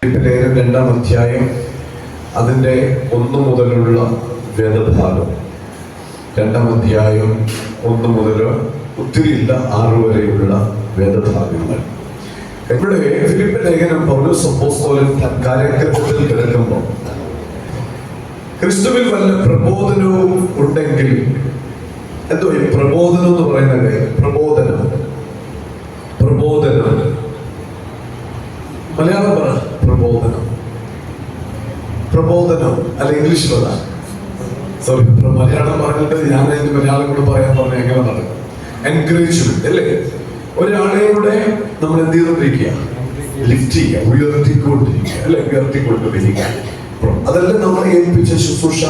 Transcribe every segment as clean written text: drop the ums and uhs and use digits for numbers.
ഫിലിപ്പിലെ 2-ാം അധ്യായം അതിൻ്റെ 1 മുതലുള്ള വേദഭാഗം. 2-ാം അധ്യായം 1 മുതൽ ഒത്തിരിയില്ല 6 വരെയുള്ള വേദഭാഗങ്ങൾ. ഇവിടെ ഫിലിപ്പ് ലേഖനം പൗലോസ് അപ്പോസ്തലൻ കാരാഗൃഹത്തിൽ കിടക്കുമ്പോൾ ക്രിസ്തുവിൽ വല്ല പ്രബോധനവും ഉണ്ടെങ്കിൽ, എന്തോ ഈ പ്രബോധനം എന്ന് പറയുന്നത്? പ്രബോധനം മലയാളം പറ. പ്രബോധനം അല്ല, ഇംഗ്ലീഷ് പറ. സോറി, മലയാളം പറഞ്ഞിട്ട് ഞാൻ അതിന്റെ മലയാളം കൂടെ പറയാൻ പറഞ്ഞ എങ്ങനെ നടക്കും? എൻകറേജ്മെന്റ് അല്ലേ? ഒരാളെയുടെ നമ്മൾ എന്ത് ചെയ്തോണ്ടിരിക്കുക? ലിഫ്റ്റ് ചെയ്യുക, ഉയർത്തിക്കൊണ്ടിരിക്കുക അല്ലെ? ഉയർത്തിക്കൊണ്ടിരിക്കുക. അതല്ലേ നമ്മളെ ഏൽപ്പിച്ച ശുശ്രൂഷ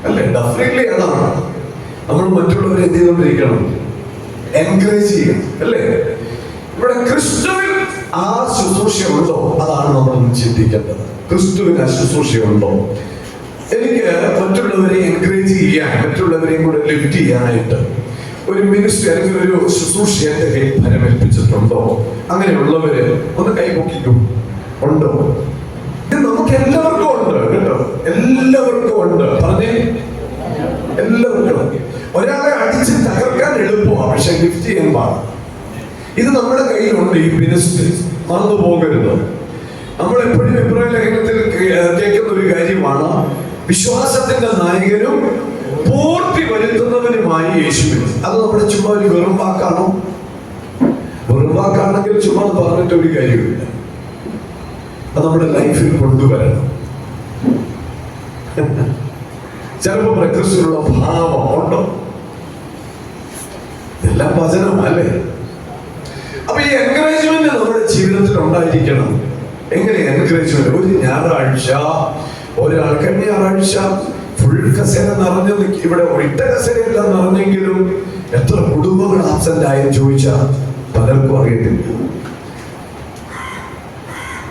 അല്ലേ? ഡെഫിനറ്റ്ലി അതാണ്. നമ്മൾ മറ്റുള്ളവരെ എന്ത് ചെയ്തോണ്ടിരിക്കണം? എൻകറേജ് ചെയ്യണം അല്ലേ? ഇവിടെ ക്രിസ്തുവിൽ ആ ശുശ്രൂഷയുണ്ടോ? അതാണ് നമ്മൾ ചിന്തിക്കേണ്ടത്. ക്രിസ്തുവിന് ആ ശുശ്രൂഷയുണ്ടോ? എനിക്ക് മറ്റുള്ളവരെ എൻകറേജ് ചെയ്യാൻ, മറ്റുള്ളവരെയും കൂടെ ലിഫ്റ്റ് ചെയ്യാനായിട്ട് ഒരു മിനിസ്റ്റർ അല്ലെങ്കിൽ ഒരു ശുശ്രൂഷ എന്റെ കയ്യിൽ ഫലമേൽപ്പിച്ചിട്ടുണ്ടോ? അങ്ങനെയുള്ളവര് ഒന്ന് കൈപൊക്കിക്കും. ഉണ്ടോ? നമുക്ക് എല്ലാവർക്കും ഉണ്ട് കേട്ടോ, എല്ലാവർക്കും ഉണ്ട്. പറഞ്ഞേ, എല്ലാവർക്കും. ഒരാളെ അടിച്ച് തകർക്കാൻ എളുപ്പമാണ്, പക്ഷെ ലിഫ്റ്റ് ചെയ്യാൻ പാടില്ല. ഇത് നമ്മുടെ കയ്യിലുണ്ട്. ഈ മിനിസ്റ്റർ മറന്നു പോകരുത്. നമ്മൾ എപ്പോഴും എബ്രായ ലേഖനത്തിൽ കേൾക്കുന്ന ഒരു കാര്യമാണ്, വിശ്വാസത്തിന്റെ നായകനും പൂർത്തി വരുത്തുന്നവനുമായി യേശുവിനെ. അത് നമ്മുടെ ചുമ്മാ ഒരു വെറും വാക്കാണോ? വെറും വാക്കാണെങ്കിൽ ചുമ്മാ പറഞ്ഞിട്ട് ഒരു കാര്യമില്ല. അത് നമ്മുടെ ലൈഫിൽ കൊണ്ടുവരണം. ചിലപ്പോ പ്രകൃതിയിലുള്ള ഭാവം ഉണ്ടോ? എല്ലാം വചനമല്ലേ? അപ്പൊ ഈ എൻകറേജ്മെന്റ് നമ്മുടെ ജീവിതത്തിൽ ഉണ്ടായിരിക്കണം. എങ്ങനെ എൻകറേജ്മെന്റ്? ഒരു ഞായറാഴ്ച കഴിഞ്ഞ ഞായറാഴ്ച ഫുൾ കസേര നിറഞ്ഞു. ഇവിടെ ഒറ്റ കസേരയെല്ലാം നിറഞ്ഞെങ്കിലും എത്ര കുടുംബങ്ങൾ ആബ്സെന്റ് ആയെന്ന് ചോദിച്ചാൽ പലർക്കും അറിയത്തില്ല.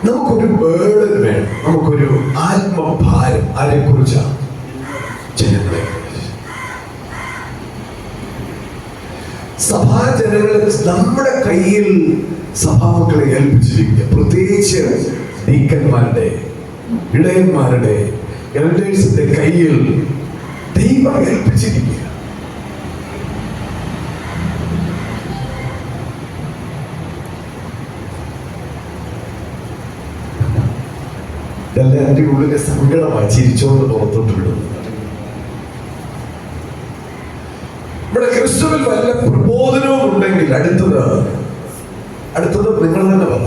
നമുക്കൊരു ബേർഡൻ വേണം, നമുക്കൊരു ആത്മഭാരം. ആരെ കുറിച്ചാണ്? ജനങ്ങളെ. സഭാജനങ്ങളെ നമ്മുടെ കയ്യിൽ സഭാമക്കളെ ഏൽപ്പിച്ചിരിക്കുക. പ്രത്യേകിച്ച് ഡീക്കന്മാരുടെ, ഇടയന്മാരുടെ, എൽഡേഴ്സിന്റെ കയ്യിൽ ദൈവം ഏൽപ്പിച്ചിരിക്കുക. ഇതെല്ലാം എൻ്റെ ഉള്ളിലെ സങ്കടമായി ചിരിച്ചോണ്ട് പുറത്തോട്ട് വിടുന്നു. ഇവിടെ ക്രിസ്തുവിൽ വല്ല പ്രബോധനവും ഉണ്ടെങ്കിൽ അടുത്തത് നിങ്ങൾ തന്നെ പറ.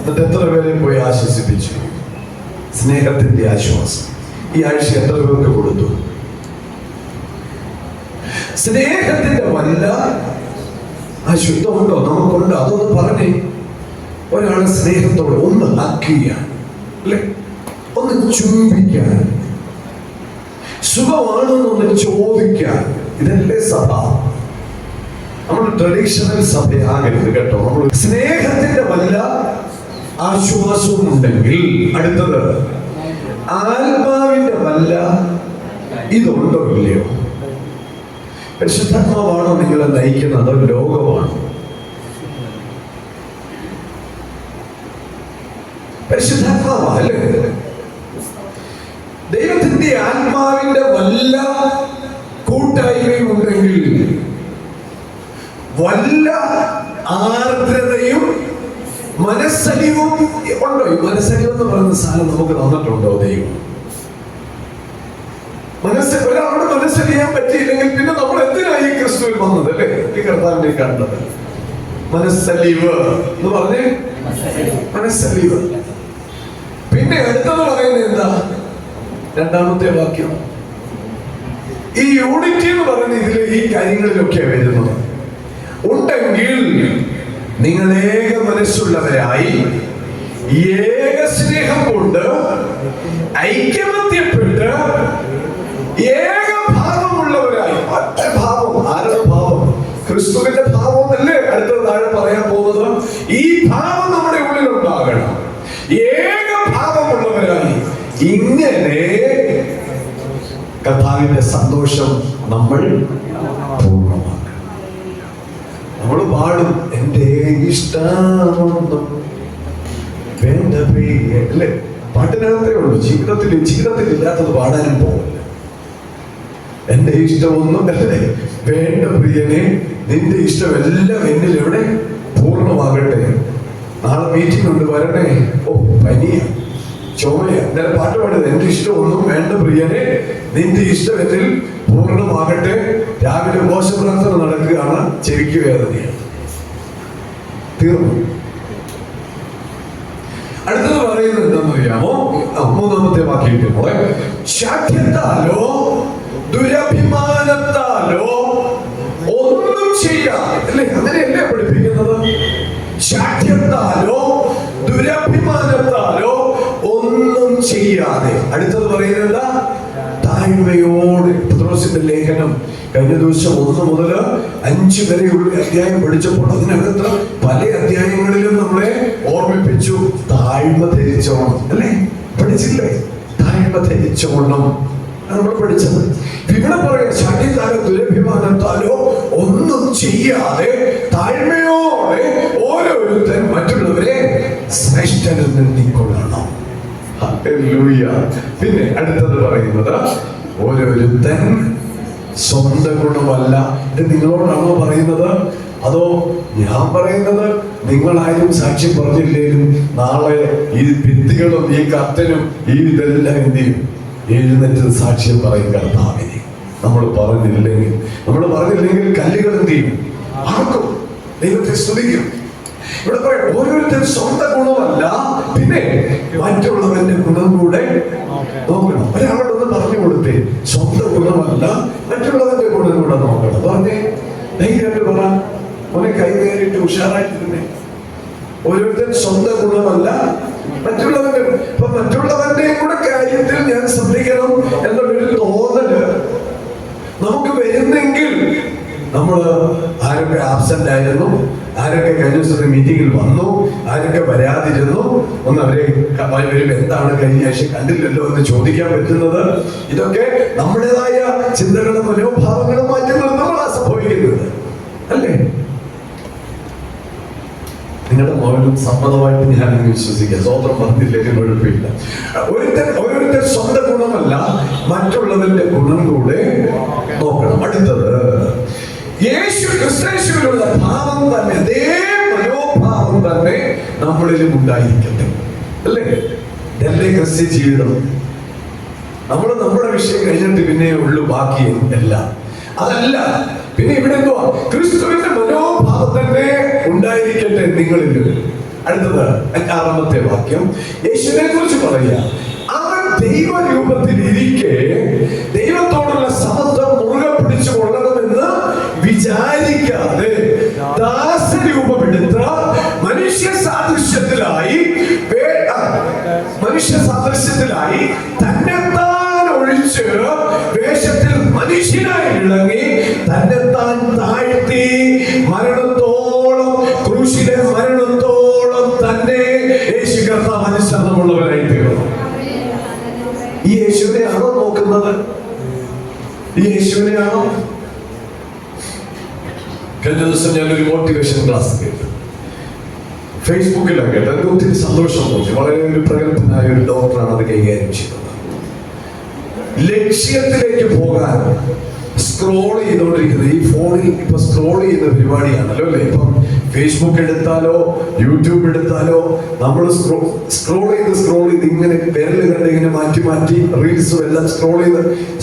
എന്നിട്ട് എത്ര പേരെ പോയി ആശ്വസിപ്പിച്ചു? സ്നേഹത്തിന്റെ ആശ്വാസം ഈ ആഴ്ച എത്ര പേർക്ക് കൊടുത്തു? സ്നേഹത്തിന്റെ വല്ല ആശ്വാസമുണ്ടോ? നമുക്കുണ്ട്. അതൊന്ന് പറഞ്ഞേ. ഒരാളെ സ്നേഹത്തോടെ ഒന്ന് ഹഗ്ഗിയാൻ അല്ലെ, ഒന്ന് ചുംബിക്കാൻ, സുഖമാണെന്നൊന്ന് ചോദിക്കാൻ. ഇതല്ലേ സഭ? നമ്മൾ ട്രഡീഷണൽ സഭയാകരുത് കേട്ടോ. നമ്മൾ സ്നേഹത്തിന്റെ വല്ല ആശ്വാസവും ഉണ്ടെങ്കിൽ അടുത്തത് ആത്മാവിന്റെ വല്ല ഇതുണ്ടോ ഇല്ലയോ? പരിശുദ്ധാത്മാവാണോ നിങ്ങളെ നയിക്കുന്നത്? ലോകമാണ്. പരിശുദ്ധാത്മാവല്ലേ? ദൈവത്തിന്റെ ആത്മാവിന്റെ വല്ല കൂട്ടായ്മയും ഉണ്ടെങ്കിൽ വല്ല ആർദ്രതയും മനസ്സലിവും ഉണ്ടോ? ഈ മനസ്സലിവ് എന്ന് പറയുന്ന സാധനം നമുക്ക് തന്നിട്ടുണ്ടോ ദൈവം? ഒരാളുടെ മനസ്സലിയാൻ പറ്റിയില്ലെങ്കിൽ പിന്നെ നമ്മൾ എന്തിനായി ക്രിസ്തുവിൽ വന്നത് അല്ലേ? ഈ കർത്താവിനെ കണ്ടത് മനസ്സലിവ് എന്ന് പറഞ്ഞേ, മനസ്സലിവ്. പിന്നെ അടുത്തത് പറയുന്നത് എന്താ? 2-ാമത്തെ വാക്യം. ഈ യൂണിറ്റി എന്ന് പറയുന്ന ഇതിൽ ഈ കാര്യങ്ങളിലൊക്കെയാണ് വരുന്നത്. ഉണ്ടെങ്കിൽ നിങ്ങൾ ഏക മനസ്സുള്ളവരായി ഏക സ്നേഹം കൊണ്ട് ഐക്യമത്യപ്പെട്ട് ഏക ഭാവമുള്ളവരായി. ഒറ്റ ഭാവം. ആരുടെ ഭാവം? ക്രിസ്തുവിന്റെ ഭാവം അല്ലേ അടുത്ത താഴെ പറയാൻ പോകുന്നത്. ഈ ഭാവം നമ്മുടെ ഉള്ളിൽ ഉണ്ടാകണം. ഏക ഭാവമുള്ളവരായി ഇങ്ങനെ കർത്താവിന്റെ സന്തോഷം നമ്മൾ പൂർണ്ണമാക്കണം. നമ്മൾ പാടും, എൻ്റെ ഇഷ്ടം വേണ്ട പ്രിയനെ, അല്ലേ? പാട്ടിനകത്തേ ഉള്ളൂ. ജീവിതത്തിൽ ഇല്ലാത്തത് പാടാനും പോകില്ല. എന്റെ ഇഷ്ടമൊന്നും അല്ലേ, വേണ്ട പ്രിയനെ നിന്റെ ഇഷ്ടമെല്ലാം എന്നിൽ എവിടെ പൂർണ്ണമാകട്ടെ. നാളെ മീറ്റിംഗ് ഉണ്ട്, വരണേ. ഓ പനിയ ചുമയ, ഇന്നലെ പാട്ട് പാടുന്നത് എന്റെ ഇഷ്ടമൊന്നും വേണ്ട പ്രിയനെ നിന്റെ ഇഷ്ടം എന്നിൽ പൂർണ്ണമാകട്ടെ. രാവിലെ മോശപ്രാർത്ഥന നടക്കുകയാണ്, ചെവിക്ക് വേദനയാണ്. തീർന്നു. അടുത്തത് പറയുന്നത് എന്താണെന്ന് അറിയാമോ? 3-ാമത്തെ വാക്യം പോലെ, ശാഠ്യത്താലോ ദുരഭിമാനത്താലോ ഒന്നും ചെയ്യാതെ, അല്ലേ? അങ്ങനെയല്ലേ പഠിപ്പിക്കുന്നത്? ശാഠ്യത്താലോ ദുരഭിമാനത്താലോ ഒന്നും ചെയ്യാതെ. അടുത്തത് പറയുന്നത് എന്താ? താഴ്മയോടെ. പത്രോസിന്റെ ലേഖനം കഴിഞ്ഞ ദിവസം 1 മുതൽ 5 വരെയുള്ള അധ്യായം പഠിച്ചപ്പോൾ അതിനകത്ത് പല അധ്യായങ്ങളിലും നമ്മളെ ഓർമ്മിപ്പിച്ചു താഴ്മ ധരിച്ചോണം, അല്ലേ? പഠിച്ചില്ലേ? താഴ്മ ധരിച്ചോണം നമ്മൾ പഠിച്ചത്. ഇവിടെ പറയാം ശാഠ്യത്താലോ ദുരഭിമാനത്താലോ ഒന്നും ചെയ്യാതെ താഴ്മയോടെ ഓരോരുത്തൻ മറ്റുള്ളവരെ ശ്രേഷ്ഠനിൽ നിന്നിക്കൊള്ളണം. പിന്നെ അടുത്തത് പറയുന്നത്, ഓരോരുത്തൻ സ്വന്തം ഗുണമല്ല. ഇത് നിങ്ങളോടാണോ പറയുന്നത്? അതോ ഞാൻ പറയുന്നത്? നിങ്ങളാരും സാക്ഷ്യം പറഞ്ഞില്ലേലും നാളെ ഈ ഭിത്തികളും ഈ കത്തനും ഈ ഇതെല്ലാം എന്ത് ചെയ്യും? എഴുന്നേറ്റ് സാക്ഷ്യം പറയും കർത്താവിനെ. നമ്മൾ പറഞ്ഞില്ലെങ്കിൽ കല്ലുകൾ എന്ത് ചെയ്യും? ആർക്കും ദൈവത്തെ സ്തുതിക്കും. ഇവിടെ പറയാം ഓരോരുത്തർ സ്വന്തം ഗുണമല്ല, പിന്നെ മറ്റുള്ളവന്റെ ഗുണം കൂടെ നോക്കണം. ഒരാളോടൊന്ന് പറഞ്ഞു കൊടുത്തേ, സ്വന്തം ഗുണമല്ല മറ്റുള്ളവന്റെ ഗുണം കൂടെ നോക്കണം. പറഞ്ഞേ, ധൈര്യമായിട്ട് പറ. ഓനെ കൈ കയറിയിട്ട് ഉഷാറായിട്ടിരുന്നേ. ഓരോരുത്തർ സ്വന്തം ഗുണമല്ല മറ്റുള്ളവന്റെ. ഇപ്പൊ മറ്റുള്ളവന്റെ കൂടെ കാര്യത്തിൽ ഞാൻ ശ്രദ്ധിക്കണം എന്നുള്ളൊരു തോന്നല് നമുക്ക് വരുന്നെങ്കിൽ, നമ്മൾ ആരൊക്കെ ആബ്സെന്റ് ആയിരുന്നു, ആരൊക്കെ കഴിഞ്ഞ ദിവസത്തെ മീറ്റിംഗിൽ വന്നു, ആരൊക്കെ വരാതിരുന്നു, ഒന്ന് അവരെ വരും എന്താണ് കഴിഞ്ഞ ആഴ്ച കണ്ടില്ലല്ലോ എന്ന് ചോദിക്കാൻ പറ്റുന്നത്. ഇതൊക്കെ നമ്മുടേതായ ചിന്തകളും മനോഭാവങ്ങളും മാറ്റി നിർത്തുമ്പോഴാണ് സംഭവിക്കുന്നത്, അല്ലേ? നിങ്ങളുടെ മൗനം സമ്മതമായിട്ട് ഞാൻ വിശ്വസിക്കുക. സ്വന്തം പറഞ്ഞില്ലെങ്കിൽ കുഴപ്പമില്ല. ഓരോരുത്തർ സ്വന്തം ഗുണമല്ല മറ്റുള്ളവന്റെ ഗുണം കൂടെ നോക്കണം. അടുത്തത്, യേശു ക്രിസ്തുവിലുള്ള ഭാവം തന്നെ, അതേ മനോഭാവം തന്നെ നമ്മളിലും ഉണ്ടായിരിക്കട്ടെ, അല്ലേ? ഇതല്ലേ ക്രിസ്ത്യ ജീവിതം. നമ്മുടെ വിഷയം കഴിഞ്ഞിട്ട് പിന്നെ ഉള്ളു ബാക്കി എല്ലാം. അതല്ല, പിന്നെ ഇവിടെ എന്തുവാ? ക്രിസ്തുവിന്റെ മനോഭാവം തന്നെ ഉണ്ടായിരിക്കട്ടെ നിങ്ങളിൽ. അടുത്തത് 6-ാമത്തെ വാക്യം യേശുവിനെ കുറിച്ച് പറയുക. അവൻ ദൈവരൂപത്തിൽ ഇരിക്കെ ദൈവത്തോടുള്ള സമത്വം മുറുകെ പിടിച്ചു കൊള്ളണമെന്ന് വിചാരിക്കാതെ ദാസരൂപമെടുത്ത മനുഷ്യ സാദൃശ്യത്തിലായി തന്നെത്താൻ ഒഴിച്ച് വേഷത്തിൽ മനുഷ്യനായി ഇളങ്ങി തന്നെത്താൻ താഴ്ത്തി മരണത്തോളം, ക്രൂശിലെ മരണത്തോളം തന്നെ യേശു കർത്താവ് അനുസരണമുള്ളവരായി തീർന്നു. ഈ യേശുവിനെയാണോ നോക്കുന്നത്? ഈ യേശുവിനെയാണോ? കഴിഞ്ഞ ദിവസം ഞാനൊരു മോട്ടിവേഷൻ ക്ലാസ് കേട്ടു, ഫേസ്ബുക്കിലാണ് കേട്ടത്. എനിക്ക് ഒത്തിരി സന്തോഷം തോന്നി. വളരെ ഒരു പ്രഗത്ഭനായ ഒരു ഡോക്ടറാണ് അത് കൈകാര്യം ചെയ്തത്. ലക്ഷ്യത്തിലേക്ക് പോകാൻ സ്ക്രോൾ ചെയ്തുകൊണ്ടിരിക്കുന്നത്, ഈ ഫോണിൽ ഇപ്പൊ സ്ക്രോൾ ചെയ്യുന്ന പരിപാടിയാണല്ലോ, അല്ലെ? ഇപ്പം ഫേസ്ബുക്ക് എടുത്താലോ യൂട്യൂബ് എടുത്താലോ നമ്മൾ സ്ക്രോൾ ചെയ്ത് ഇങ്ങനെ വിരൽ കണ്ട് ഇങ്ങനെ മാറ്റി റീൽസും എല്ലാം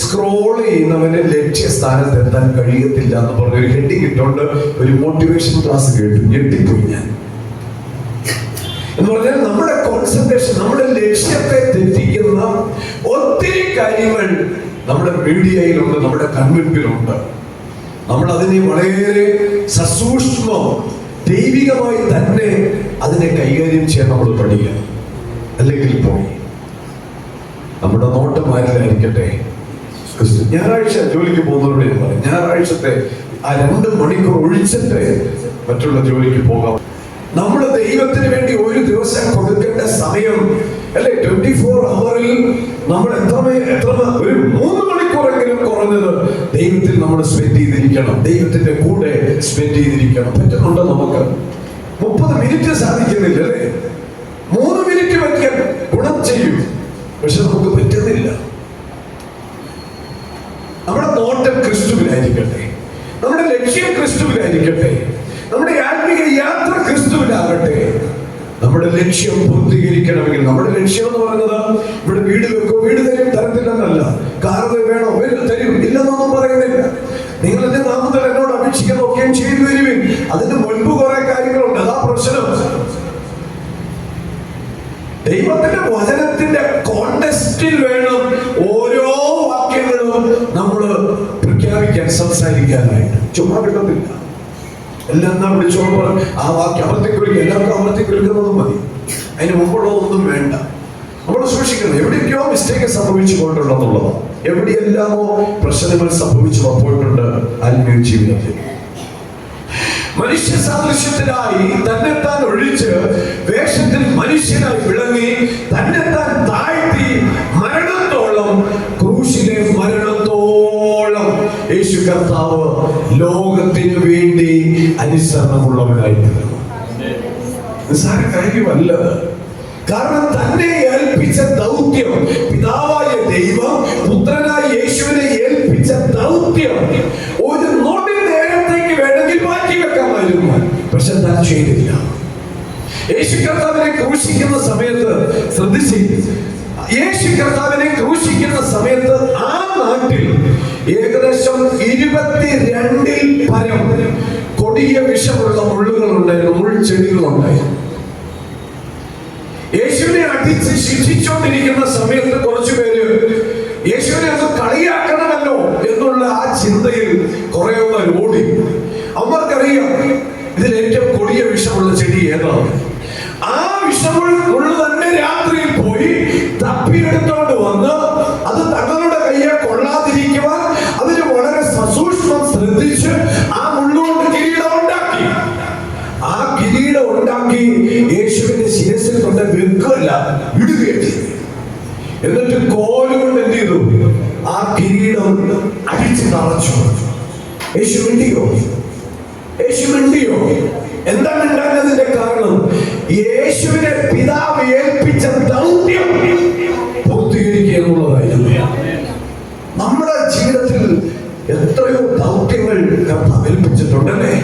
സ്ക്രോൾ ചെയ്യുന്നവന് ലക്ഷ്യസ്ഥാനത്ത് എത്താൻ കഴിയത്തില്ല എന്ന് പറഞ്ഞൊരു ഹെഡിങ് ഇട്ടുകൊണ്ട് ഒരു മോട്ടിവേഷൻ ക്ലാസ് കേട്ടു. ഞെട്ടിപ്പോയി ഞാൻ. എന്ന് പറഞ്ഞാൽ നമ്മുടെ കോൺസെൻട്രേഷൻ, നമ്മുടെ ലക്ഷ്യത്തെ തെറ്റിക്കുന്ന ഒത്തിരി കാര്യങ്ങൾ നമ്മുടെ മീഡിയയിലുണ്ട്, നമ്മുടെ കൺവെൻപിലുണ്ട്. നമ്മൾ അതിനെ വളരെ സസൂക്ഷ്മം ദൈവികമായി തന്നെ അതിനെ കൈകാര്യം ചെയ്യാൻ നമ്മൾ പഠിക്കണം. അല്ലെങ്കിൽ പോയി നമ്മുടെ നോട്ടം ആരിലായിരിക്കട്ടെ. ഞായറാഴ്ച ജോലിക്ക് പോകുന്നവരോട് ഞാൻ പറയും, ഞായറാഴ്ചത്തെ ആ 2 മണിക്കൂർ ഒഴിച്ചിട്ട് മറ്റുള്ള ജോലിക്ക് പോകാം. നമ്മൾ ദൈവത്തിന് വേണ്ടി ഒരു ദിവസം കൊടുക്കേണ്ട സമയം, അല്ലെ? 24 ഹവറിൽ നമ്മൾ എത്ര ഒരു 3 മണിക്കൂറെങ്കിലും കുറഞ്ഞത് ദൈവത്തിൽ നമ്മൾ സ്പെൻഡ് ചെയ്തിരിക്കണം, ദൈവത്തിന്റെ കൂടെ സ്പെൻഡ് ചെയ്തിരിക്കണം. പറ്റുന്നുണ്ടോ? നമുക്ക് 30 മിനിറ്റ് സാധിക്കുന്നില്ല, അല്ലേ? 3 ഗുണം ചെയ്യും. പക്ഷെ നമുക്ക് പറ്റുന്നില്ല. നമ്മുടെ നോട്ടം ക്രിസ്തുവിലായിരിക്കട്ടെ, നമ്മുടെ ലക്ഷ്യം ക്രിസ്തുവിലായിരിക്കട്ടെ, നമ്മുടെ ആത്മീയ യാത്ര ക്രിസ്തുവിലാകട്ടെ. നമ്മുടെ ലക്ഷ്യം പൂർത്തീകരിക്കണമെങ്കിൽ, നമ്മുടെ ലക്ഷ്യം എന്ന് പറയുന്നത് ഇവിടെ വീട് വെക്കോ, വീട് തരും തരത്തില്ലെന്നല്ല, കാർ വേണോ തരും ഇല്ലെന്നൊന്നും പറയുന്നില്ല. നിങ്ങൾ എന്റെ നാമത്തിൽ എന്നോട് അപേക്ഷിക്കുന്നതൊക്കെയും ചെയ്തു വരുവിൻ. അതിന് മുൻപ് കുറെ കാര്യങ്ങളുണ്ട്. അതാ പ്രശ്നം. ദൈവത്തിന്റെ വചനത്തിന്റെ കോണ്ടെക്സ്റ്റിൽ വേണം ഓരോ വാക്യങ്ങളും നമ്മൾ പ്രഖ്യാപിക്കാൻ, സംസാരിക്കാനായിട്ട്. ചുമ്മാ കിട്ടത്തില്ല. എല്ലാം നാം വിളിച്ചോണ്ട് ആ വാക്യം അമർത്തിക്കൊരുക്കുക, എല്ലാവർക്കും അമർത്തിക്കൊരുക്കുന്നതും മതി. അതിന് മുമ്പുള്ളതൊന്നും വേണ്ട. നമ്മൾ സൂക്ഷിക്കണം. എവിടെയൊക്കെയോ മിസ്റ്റേക്ക് സംഭവിച്ചു പോയിട്ടുണ്ടെന്നുള്ളതാണ്. എവിടെയെല്ലാമോ പ്രശ്നങ്ങൾ സംഭവിച്ചു പോയിട്ടുണ്ട് ആത്മീയ ജീവിതത്തിൽ. മനുഷ്യ സാദൃശ്യത്തിലായി തന്നെത്താൻ ഒഴിച്ച് വേഷത്തിൽ മനുഷ്യനായി വിളങ്ങി തന്നെത്താൻ താഴ്ത്തി മരണത്തോളം, ക്രൂശിലെ മരണത്തോളം യേശു കർത്താവ് ലോകത്തിന് വേണ്ടി അനുസരണമുള്ളവനായിരുന്നു. നിസ്സാര കാര്യമല്ലത്. കാരണം തന്നെ ഏൽപ്പിച്ച ദൗത്യം, പിതാവായ ദൈവം പുത്രനായ യേശുവിനെ ഏൽപ്പിച്ച ദൗത്യം ഒരു നൊടി നേരത്തേക്ക് വേണമെങ്കിൽ മാറ്റിവെക്കാമായിരുന്നു. പക്ഷെ താൻ ചെയ്തില്ല. യേശു കർത്താവിനെ ക്രൂശിക്കുന്ന സമയത്ത് ശ്രദ്ധിച്ച്, യേശു കർത്താവിനെ ക്രൂശിക്കുന്ന സമയത്ത് ആ നാട്ടിൽ ഏകദേശം 22 പരം കൊടിയ വിഷമുള്ള മുള്ളുകളുണ്ടായിരുന്നു, മുൾച്ചെടികളുണ്ടായിരുന്നു. യേശുവിനെ അടിച്ച് ശിക്ഷിച്ചുകൊണ്ടിരിക്കുന്ന സമയത്ത് കുറച്ചുപേര് യേശുവിനെ ഒന്ന് കളിയാക്കണമല്ലോ എന്നുള്ള ആ ചിന്തയിൽ കുറെ പേർ ഓടി. അവർക്കറിയാം ഇതിൽ ഏറ്റവും കൊടിയ വിഷമുള്ള ചെടി ഏതാണ്. ആ വിഷമുള്ള തന്നെ രാത്രിയിൽ പോയി തപ്പിയെടുത്തോണ്ട് വന്ന് അത് തങ്ങളുടെ കയ്യെ കൊള്ളാതിരിക്കുവാൻ അതിന് വളരെ സസൂക്ഷ്മം ശ്രദ്ധിച്ച് ആ മുള്ളുകൊണ്ട് കിരീടം ഉണ്ടാക്കി. ആ കിരീടം ഉണ്ടാക്കി യേശുവിന്റെ ശിരസിൽ കൊണ്ട് വെക്കുകയല്ല, ഇടുകയാണ്. എന്നിട്ട് കോലുകൊണ്ട് എന്ത് ചെയ്തു? ആ കിരീടം അടിച്ചു തറച്ചു. യേശു മിണ്ടിയോ? യേശു മിണ്ടിയോ? എന്താണ് ഉണ്ടാകുന്നതിന്റെ കാരണം? യേശുവിനെ പിതാവ് ഏൽപ്പിച്ച ദൗത്യം പൂർത്തീകരിക്കുക എന്നുള്ളതായിരുന്നു. നമ്മുടെ ജീവിതത്തിൽ എത്രയോ ദൗത്യങ്ങൾ കർത്താവ് ഏൽപ്പിച്ചിട്ടുണ്ടല്ലേ.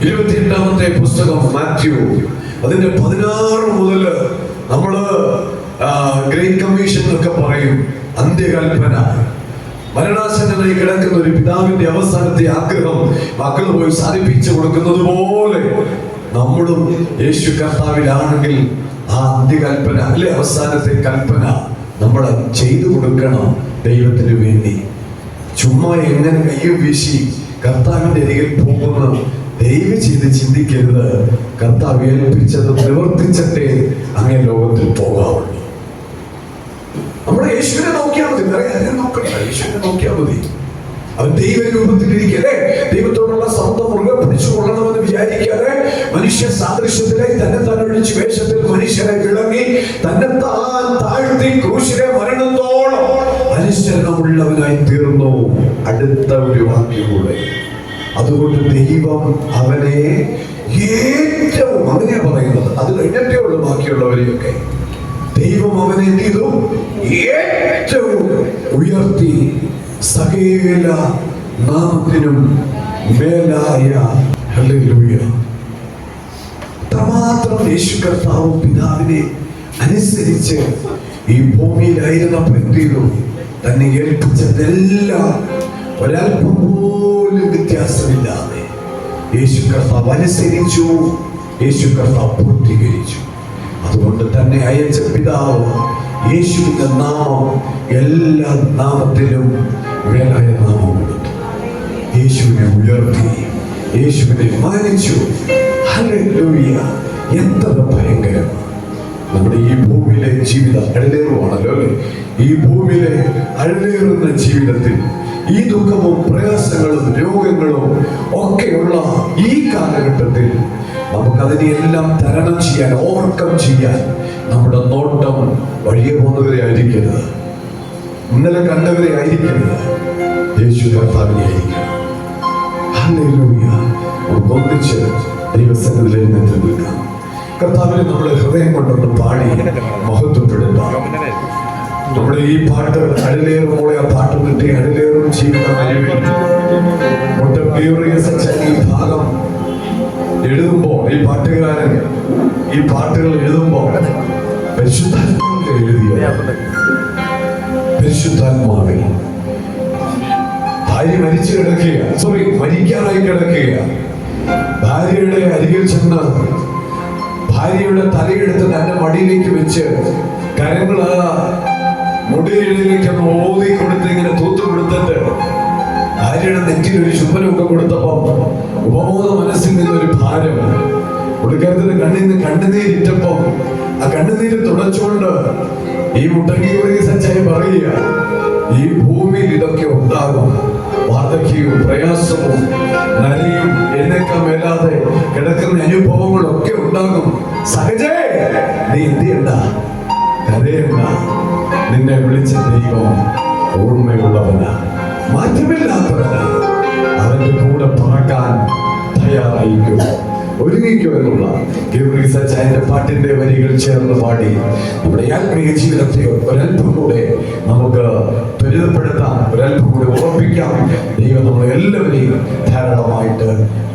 28-ാമത്തെ പുസ്തകം മാത്യു, അതിന്റെ 16 മുതൽ നമ്മള് ഗ്രേറ്റ് കമ്മീഷൻ എന്നൊക്കെ പറയും, അന്ത്യകൽപ്പന. മരണാസന്നനായി കിടക്കുന്ന ഒരു പിതാവിന്റെ അവസാനത്തെ ആഗ്രഹം മക്കൾ പോയി സാധിപ്പിച്ചു കൊടുക്കുന്നത് പോലെ നമ്മളും യേശു കർത്താവിലാണെങ്കിൽ ആ അന്ത്യകൽപ്പന അല്ലെ, അവസാനത്തെ കൽപ്പന നമ്മൾ ചെയ്തു കൊടുക്കണം ദൈവത്തിന് വേണ്ടി. ചുമ്മാ എങ്ങനെ കയ്യും വീശി കർത്താവിന്റെ അരികിൽ പോകുന്ന ദയവ് ചെയ്ത് ചിന്തിക്കരുത്. കർത്താവ് ഏൽപ്പിച്ചത് നിവർത്തിച്ചിട്ടേ അങ്ങനെ ലോകത്തിൽ പോകാവുള്ളൂ. നമ്മുടെ യേശുവിനെ നോക്കിയാൽ മതി, വേറെ നോക്കണ്ട. യേശുവിനെ നോക്കിയാൽ മതി. അവൻ ദൈവരൂപത്തിലിരിക്കല്ലേ, ദൈവത്തോടുള്ള സ്വന്തം മുറുകെ പിടിച്ചു കൊള്ളണമെന്ന് വിചാരിക്കാതെ മനുഷ്യ സാദൃശ്യത്തിലെ തന്നെ ഒഴിച്ച് വേഷത്തിൽ മനുഷ്യരെ വിളങ്ങി തന്നെത്താൻ താഴ്ത്തി ക്രൂശിലെ മരണത്തോളം അനുസരണമുള്ളവനായി തീർന്നു. അടുത്ത ഒരു വാക്യം കൂടെ. അതുകൊണ്ട് ദൈവം അവനെ ഏറ്റവും, അങ്ങനെയാ പറയുന്നത്, അത് കഴിഞ്ഞിട്ടേ ഉള്ളൂ ബാക്കിയുള്ളവരെയൊക്കെ. ദൈവം അവനെ എന്ത് ചെയ്തു? ഏറ്റവും ഉയർത്തി, സകല നാമത്തിനും മേലായ. ഹല്ലേലൂയ. അത്രമാത്രം യേശു കർത്താവ് പിതാവിനെ അനുസരിച്ച് ഈ ഭൂമിയിലായിരുന്നപ്പോൾ എന്ത് ചെയ്തു? തന്നെ ഏൽപ്പിച്ചതെല്ലാം ഒരൽപ്പം പോലും വ്യത്യാസമില്ലാതെ യേശു കർത്താവ് അനുസരിച്ചു, യേശു കർത്താവ് പൂർത്തീകരിച്ചു. അതുകൊണ്ട് തന്നെ അയച്ച പിതാവ് യേശുവിന്റെ നാമം എല്ലാ നാമത്തിലും മേലായ നാമം കൊടുത്തു. യേശുവിനെ ഉയർത്തി, യേശുവിനെ മാനിച്ചു. ഹല്ലേലൂയ. എത്ര ഭയങ്കരമാണ് നമ്മുടെ ഈ ഭൂമിയിലെ ജീവിതം. അഴലേറുവാണല്ലോ അല്ലെ ഈ ഭൂമിയിലെ അഴലേറുന്ന ജീവിതത്തിൽ. ഈ ദുഃഖവും പ്രയാസങ്ങളും രോഗങ്ങളും ഒക്കെയുള്ള ഈ കാലഘട്ടത്തിൽ നമുക്കതിനെല്ലാം തരണം ചെയ്യാൻ, ഓവർകം ചെയ്യാൻ നമ്മുടെ നോട്ടം വഴിയെ പോകുന്നവരെ ആയിരിക്കരുത്, ഇന്നലെ കണ്ടവരെ ആയിരിക്കരുത്, യേശു കർത്താവിനെ ആയിരിക്കണം. ഹല്ലേലൂയ. നമുക്ക് ഒന്നിച്ച് ദൈവസന്നിധിയിൽ എഴുന്നേറ്റ് നിൽക്കാം. കർത്താവിനെ നമ്മുടെ ഹൃദയം കൊണ്ടൊന്ന് പാടി മഹത്വപ്പെടുത്താം. നമ്മുടെ ഈ പാട്ട് അടിലേറുമ്പോൾ ആ പാട്ട് കിട്ടി അടിലേറും ചെയ്യുന്ന ഈ ഭാഗം എഴുതുമ്പോൾ, ഈ പാട്ടുകാരൻ ഈ പാട്ടുകൾ എഴുതുമ്പോൾ പരിശുദ്ധാത്മാവിൽ എഴുതിയ പരിശുദ്ധാത്മാവിൽ ഭാര്യ മരിച്ചു കിടക്കുക, മരിക്കാനായി കിടക്കുക. ഭാര്യയുടെ അരികിൽ ചെന്ന് ഭാര്യയുടെ തലയെടുത്ത് തന്റെ മടിയിലേക്ക് വെച്ച് കരങ്ങൾ മുടിയിലേക്ക് ഓതി കൊടുത്ത് ഇങ്ങനെ തൂത്തു കൊടുത്തിട്ട് ഭാര്യയുടെ നെറ്റിൽ ഒരു ചുംബനമൊക്കെ കൊടുത്തപ്പം ഉപബോധ മനസ്സിൽ നിന്നൊരു ഭാരം കൊടുക്കരുത്. കണ്ണുനീരിറ്റപ്പോ ആ കണ്ണുനീര് തുടച്ചുകൊണ്ട് ഈ മുട്ടങ്കി സച്ചായി പറയുക, ഈ ഭൂമിയിൽ ഇതൊക്കെ ഉണ്ടാകും. വാർദ്ധക്യവും പ്രയാസവും നരയും എഴുന്നേക്കാൻ മേലാതെ കിടക്കുന്ന അനുഭവങ്ങളൊക്കെ ഉണ്ടാകും. സഹജേ, നീ എന്ത് ചെയ്യണ്ട, കരയണ്ട. നിന്നെ വിളിച്ച ദൈവം ഓർമ്മയുള്ളവനാ, മാറ്റമില്ലാത്തവനാ. അവന്റെ കൂടെ പറക്കാൻ തയ്യാറായിക്കും, ഒരുങ്ങിക്കോ എന്നുള്ള ഗബ്രിയേൽ സച്ചായന്റെ പാട്ടിന്റെ വരികൾ ചേർന്ന് പാടി നമ്മുടെ ആത്മീയ ജീവിതത്തെ ഒരൽപ്പം കൂടെ നമുക്ക് ത്വരിതപ്പെടുത്താം, ഒരൽപ്പം കൂടെ ഉറപ്പിക്കാം. ദൈവം നമ്മളെ എല്ലാവരെയും ധാരാളമായിട്ട്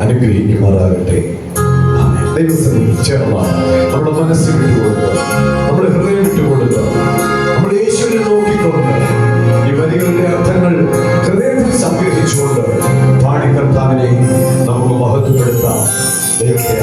അനുഗ്രഹിക്കുമാറാകട്ടെ. ദൈവസന്നിധിയിൽ ചേർന്ന നമ്മുടെ മനസ്സ് വിട്ടുകൊടുത്ത്, നമ്മുടെ ഹൃദയം വിട്ടുകൊടുത്ത്, നമ്മുടെ യേശുവിനെ നോക്കിക്കൊണ്ട് ഈ വരികളുടെ അർത്ഥങ്ങൾ ഹൃദയത്തിൽ സംഗ്രഹിച്ചുകൊണ്ട് പാടി കർത്താവിനെ നമുക്ക് മഹത്വപ്പെടുത്താം. ദൈവത്തെ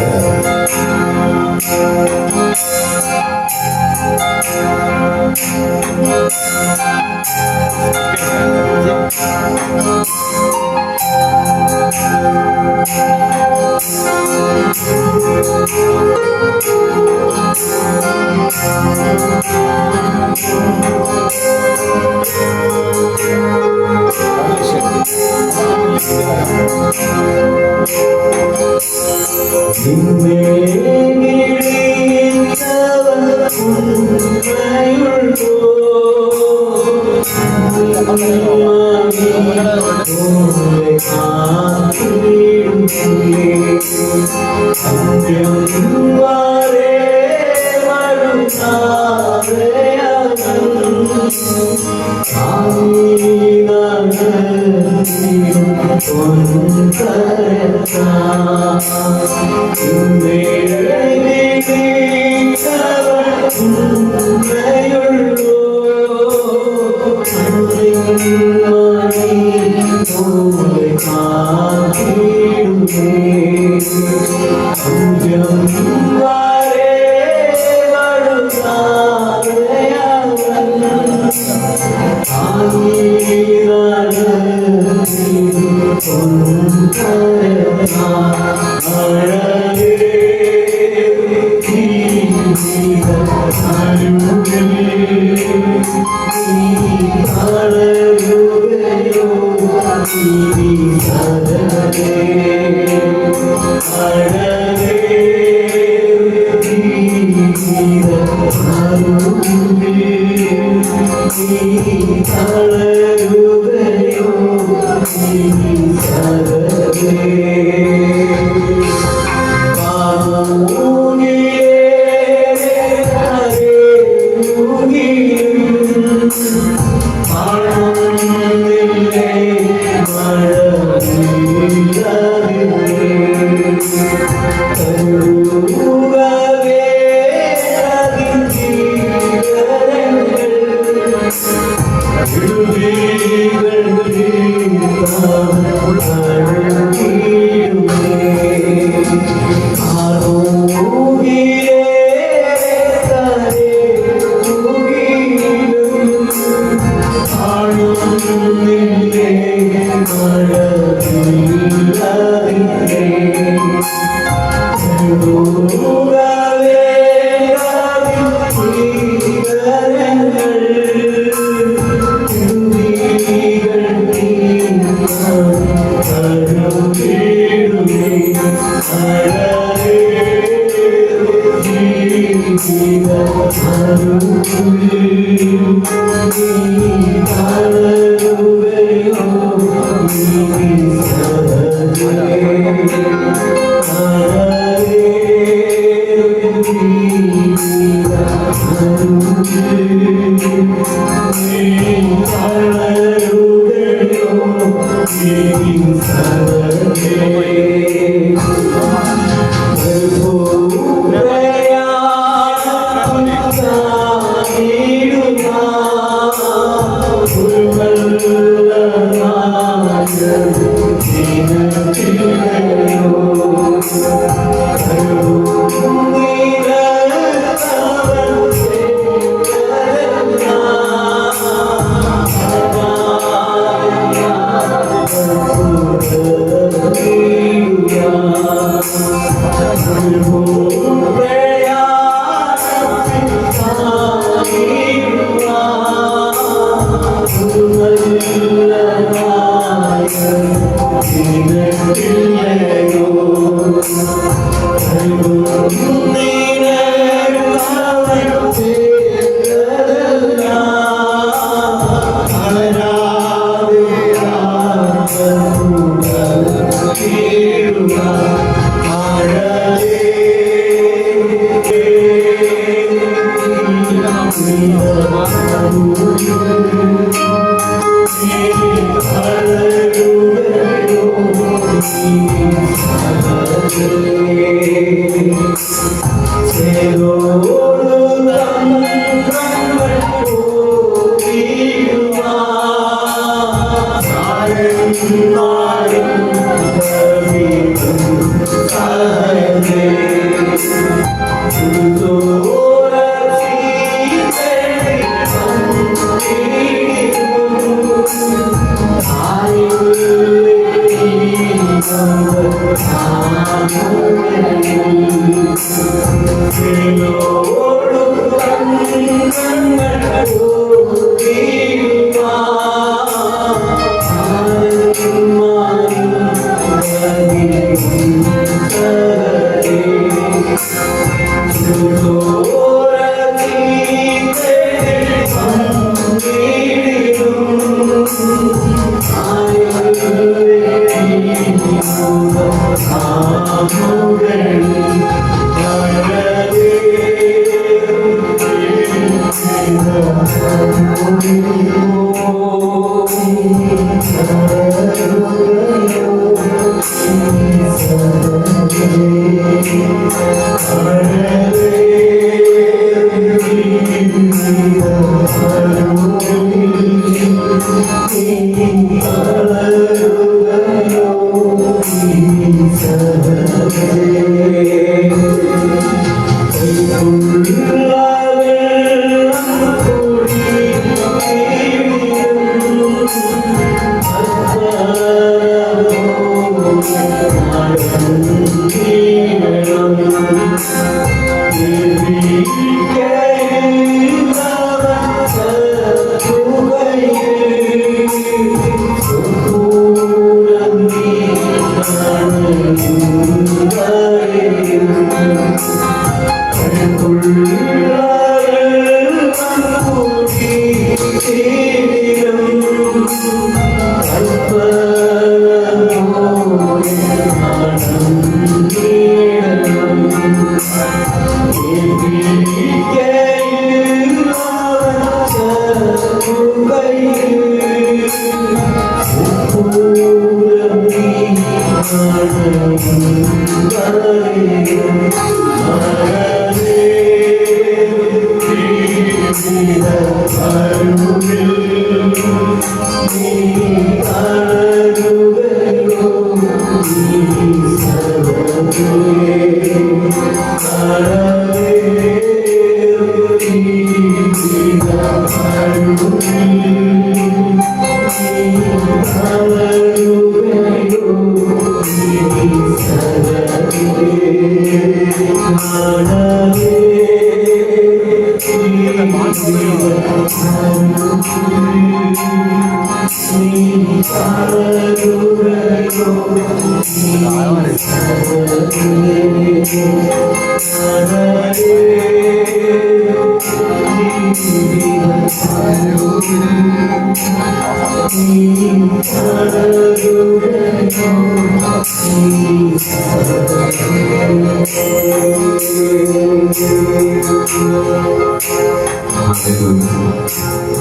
Hallelujah.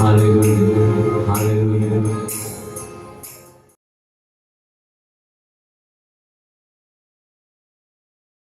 Hallelujah. Hallelujah.